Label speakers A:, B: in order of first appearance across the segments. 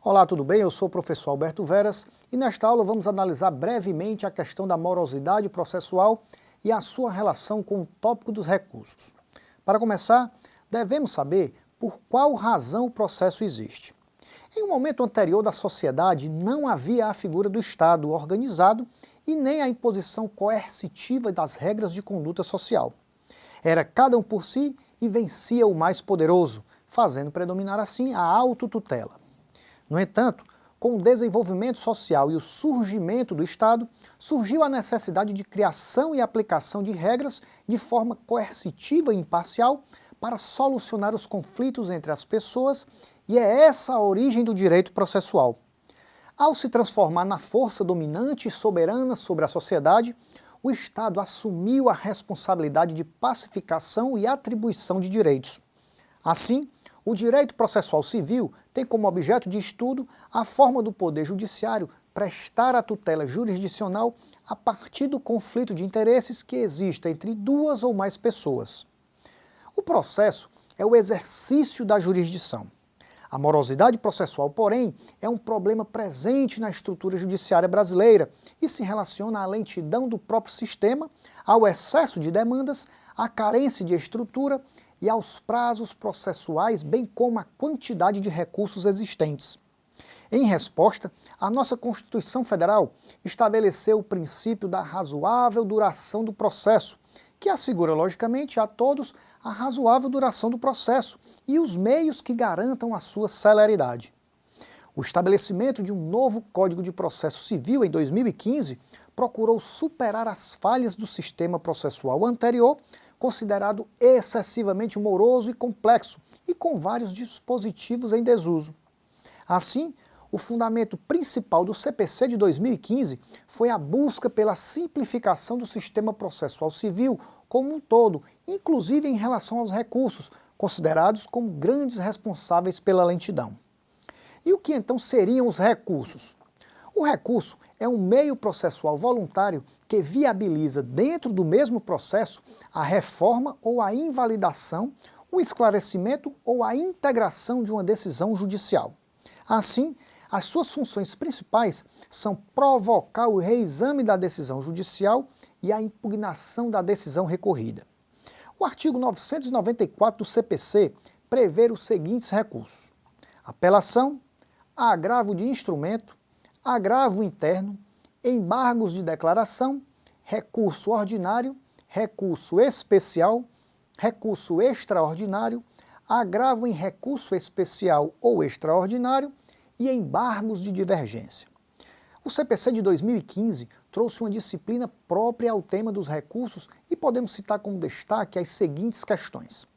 A: Olá, tudo bem? Eu sou o professor Alberto Veras e nesta aula vamos analisar brevemente a questão da morosidade processual e a sua relação com o tópico dos recursos. Para começar, devemos saber por qual razão o processo existe. Em um momento anterior da sociedade, não havia a figura do Estado organizado e nem a imposição coercitiva das regras de conduta social. Era cada um por si e vencia o mais poderoso, fazendo predominar assim a autotutela. No entanto, com o desenvolvimento social e o surgimento do Estado, surgiu a necessidade de criação e aplicação de regras de forma coercitiva e imparcial para solucionar os conflitos entre as pessoas, e é essa a origem do direito processual. Ao se transformar na força dominante e soberana sobre a sociedade, o Estado assumiu a responsabilidade de pacificação e atribuição de direitos. Assim, o direito processual civil tem como objeto de estudo a forma do Poder Judiciário prestar a tutela jurisdicional a partir do conflito de interesses que existe entre duas ou mais pessoas. O processo é o exercício da jurisdição. A morosidade processual, porém, é um problema presente na estrutura judiciária brasileira e se relaciona à lentidão do próprio sistema, ao excesso de demandas, à carência de estrutura e aos prazos processuais, bem como à quantidade de recursos existentes. Em resposta, a nossa Constituição Federal estabeleceu o princípio da razoável duração do processo, que assegura, logicamente, a todos a razoável duração do processo e os meios que garantam a sua celeridade. O estabelecimento de um novo Código de Processo Civil em 2015 procurou superar as falhas do sistema processual anterior, considerado excessivamente moroso e complexo e com vários dispositivos em desuso. Assim, o fundamento principal do CPC de 2015 foi a busca pela simplificação do sistema processual civil como um todo, inclusive em relação aos recursos, considerados como grandes responsáveis pela lentidão. E o que então seriam os recursos? O recurso é um meio processual voluntário que viabiliza, dentro do mesmo processo, a reforma ou a invalidação, o esclarecimento ou a integração de uma decisão judicial. Assim, as suas funções principais são provocar o reexame da decisão judicial e a impugnação da decisão recorrida. O artigo 994 do CPC prevê os seguintes recursos: apelação, agravo de instrumento, agravo interno, embargos de declaração, recurso ordinário, recurso especial, recurso extraordinário, agravo em recurso especial ou extraordinário e embargos de divergência. O CPC de 2015 trouxe uma disciplina própria ao tema dos recursos e podemos citar como destaque as seguintes questões.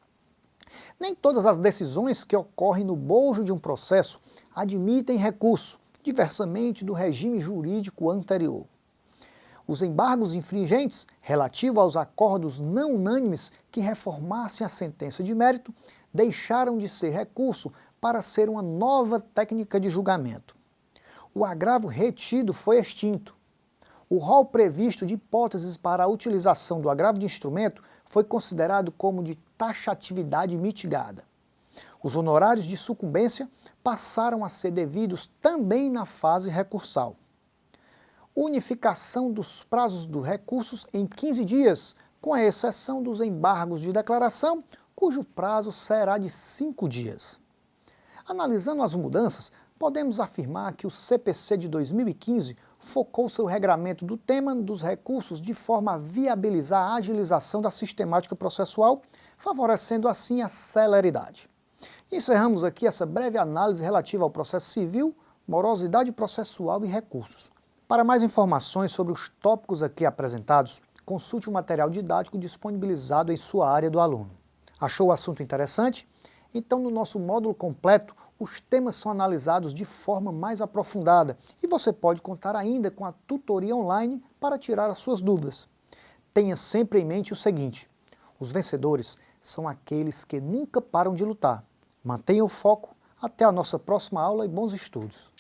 A: Nem todas as decisões que ocorrem no bojo de um processo admitem recurso, diversamente do regime jurídico anterior. Os embargos infringentes, relativos aos acordos não unânimes que reformassem a sentença de mérito, deixaram de ser recurso para ser uma nova técnica de julgamento. O agravo retido foi extinto. O rol previsto de hipóteses para a utilização do agravo de instrumento foi considerado como de taxatividade mitigada. Os honorários de sucumbência passaram a ser devidos também na fase recursal. Unificação dos prazos dos recursos em 15 dias, com a exceção dos embargos de declaração, cujo prazo será de 5 dias. Analisando as mudanças, podemos afirmar que o CPC de 2015 focou seu regramento do tema dos recursos de forma a viabilizar a agilização da sistemática processual, favorecendo assim a celeridade. Encerramos aqui essa breve análise relativa ao processo civil, morosidade processual e recursos. Para mais informações sobre os tópicos aqui apresentados, consulte o material didático disponibilizado em sua área do aluno. Achou o assunto interessante? Então, no nosso módulo completo, os temas são analisados de forma mais aprofundada e você pode contar ainda com a tutoria online para tirar as suas dúvidas. Tenha sempre em mente o seguinte: os vencedores são aqueles que nunca param de lutar. Mantenha o foco, até a nossa próxima aula e bons estudos!